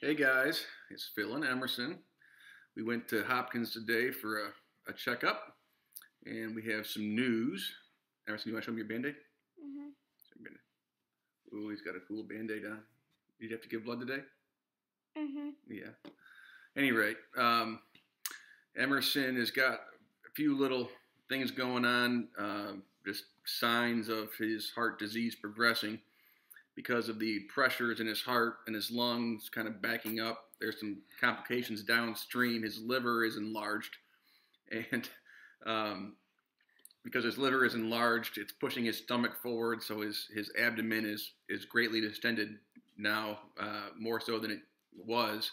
Hey guys, it's Phil and Emerson. We went to Hopkins today for a checkup, and we have some news. Emerson, you want to show me your band-aid? Mhm. Ooh, he's got a cool band-aid on. Did you have to give blood today? Mhm. Yeah. Any rate, Emerson has got a few little things going on, just signs of his heart disease progressing because of the pressures in his heart and his lungs kind of backing up. There's some complications downstream. His liver is enlarged, and um, because his liver is enlarged, it's pushing his stomach forward, so his abdomen is greatly distended now, more so than it was.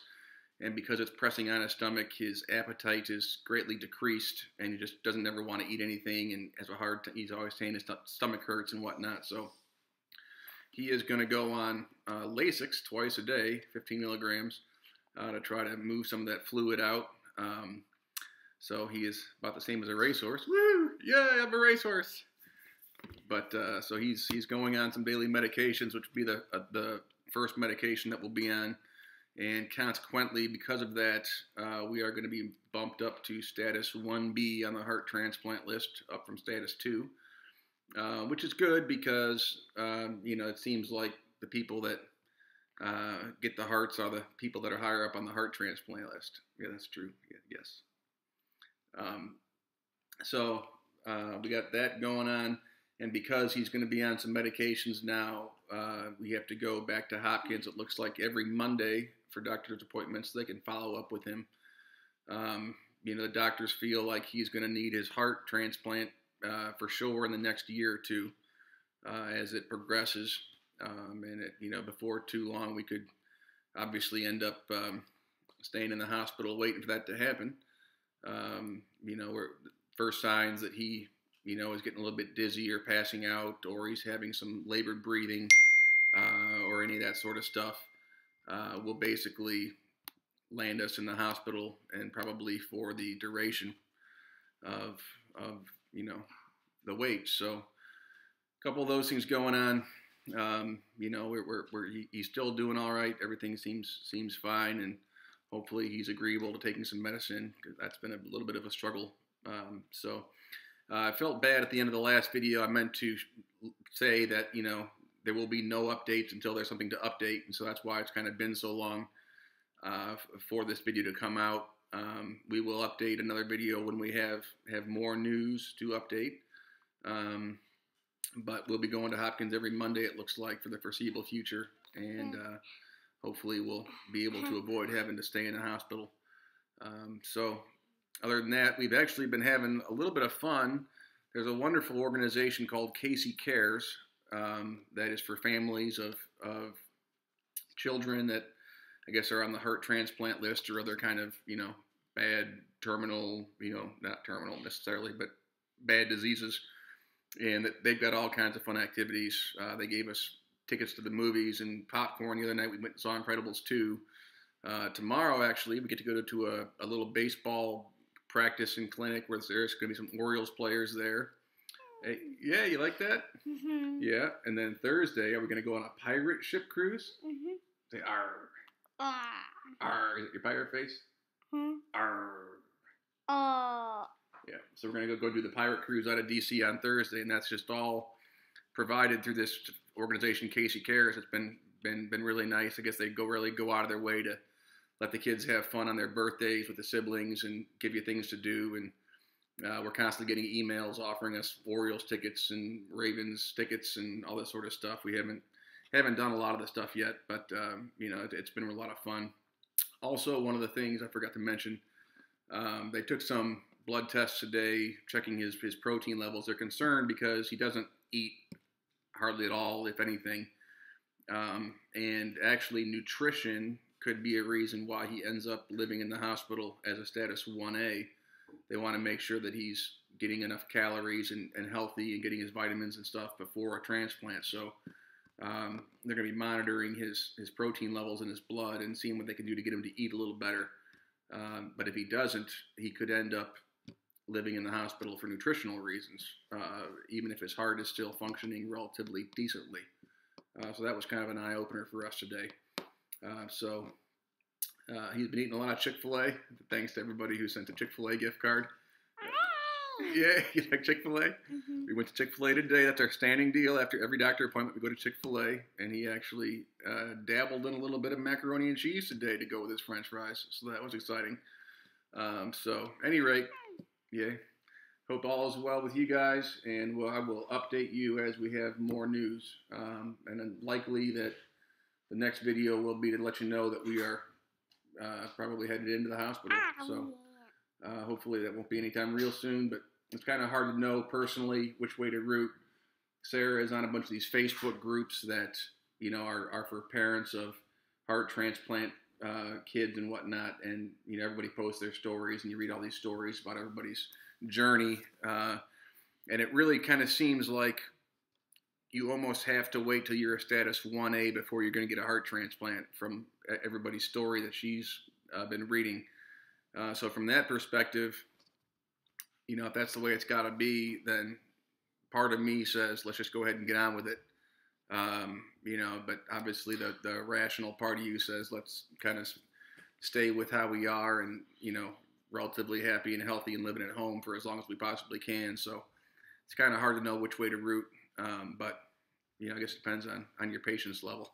And because it's pressing on his stomach, his appetite is greatly decreased, and he just doesn't ever want to eat anything, and has a hard time. He's always saying his stomach hurts and whatnot. So he is going to go on Lasix twice a day, 15 milligrams, to try to move some of that fluid out. So he is about the same as a racehorse. Woo! Yeah, I'm a racehorse. But so he's going on some daily medications, which will be the first medication that we'll be on, and consequently, because of that, we are going to be bumped up to status 1B on the heart transplant list, up from status 2, which is good because it seems like the people that get the hearts are the people that are higher up on the heart transplant list. Yeah, that's true. Yeah, yes. Um, so we got that going on, and because he's going to be on some medications now, we have to go back to Hopkins. It looks like every Monday for doctor's appointments, so they can follow up with him. The doctors feel like he's going to need his heart transplant for sure in the next year or two as it progresses. Before too long, we could obviously end up staying in the hospital waiting for that to happen. We're first signs that he, is getting a little bit dizzy or passing out, or he's having some labored breathing, or any of that sort of stuff, will basically land us in the hospital, and probably for the duration of the wait. So a couple of those things going on. He's still doing all right. Everything seems fine, and hopefully he's agreeable to taking some medicine, because that's been a little bit of a struggle. I felt bad at the end of the last video. I meant to say that there will be no updates until there's something to update, and so that's why it's kind of been so long for this video to come out. We will update another video when we have more news to update. But we'll be going to Hopkins every Monday, it looks like, for the foreseeable future, and hopefully we'll be able to avoid having to stay in the hospital. So other than that, we've actually been having a little bit of fun. There's a wonderful organization called Casey Cares that is for families of children that I guess are on the heart transplant list, or other kind of, bad terminal, not terminal necessarily, but bad diseases. And they've got all kinds of fun activities. They gave us tickets to the movies and popcorn the other night. We went and saw Incredibles 2. Tomorrow, actually, we get to go to a little baseball practice and clinic where there's going to be some Orioles players there. Hey, yeah, you like that? Mhm. Yeah. And then Thursday, are we going to go on a pirate ship cruise? Mhm. Say, arr. Ah. Arr. Is it your pirate face? Hmm. Arr. Oh. Yeah. So we're going to go do the pirate cruise out of D.C. on Thursday, and that's just all provided through this organization, Casey Cares. It's been really nice. I guess they really go out of their way to let the kids have fun on their birthdays with the siblings and give you things to do. And we're constantly getting emails offering us Orioles tickets and Ravens tickets and all this sort of stuff. We haven't done a lot of the stuff yet, but it's been a lot of fun. Also, one of the things I forgot to mention, they took some blood tests today, checking his protein levels. They're concerned because he doesn't eat hardly at all, if anything. And actually, nutrition could be a reason why he ends up living in the hospital as a status 1A. They want to make sure that he's getting enough calories and healthy, and getting his vitamins and stuff before a transplant. So they're going to be monitoring his protein levels in his blood and seeing what they can do to get him to eat a little better. But if he doesn't, he could end up living in the hospital for nutritional reasons, even if his heart is still functioning relatively decently. So that was kind of an eye-opener for us today. So He's been eating a lot of Chick-fil-A, thanks to everybody who sent a Chick-fil-A gift card. Yeah, you like Chick-fil-A? Mhm. We went to Chick-fil-A today. That's our standing deal. After every doctor appointment, we go to Chick-fil-A, and he actually dabbled in a little bit of macaroni and cheese today to go with his French fries. So that was exciting. So, any rate, yeah. Hope all is well with you guys, and I will update you as we have more news. And then likely that the next video will be to let you know that we are probably headed into the hospital. So hopefully that won't be anytime real soon, but it's kind of hard to know personally which way to root. Sarah is on a bunch of these Facebook groups that, you know, are for parents of heart transplant kids and whatnot. And, you know, everybody posts their stories and you read all these stories about everybody's journey. And it really kind of seems like you almost have to wait till you're a status 1A before you're going to get a heart transplant from everybody's story that she's been reading. So from that perspective, you know, if that's the way it's got to be, then part of me says, let's just go ahead and get on with it. You know, but obviously the rational part of you says, let's kind of stay with how we are and, you know, relatively happy and healthy and living at home for as long as we possibly can. So it's kind of hard to know which way to root. But, you know, I guess it depends on your patience level.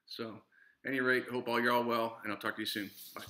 So, at any rate, hope you're all well, and I'll talk to you soon. Bye.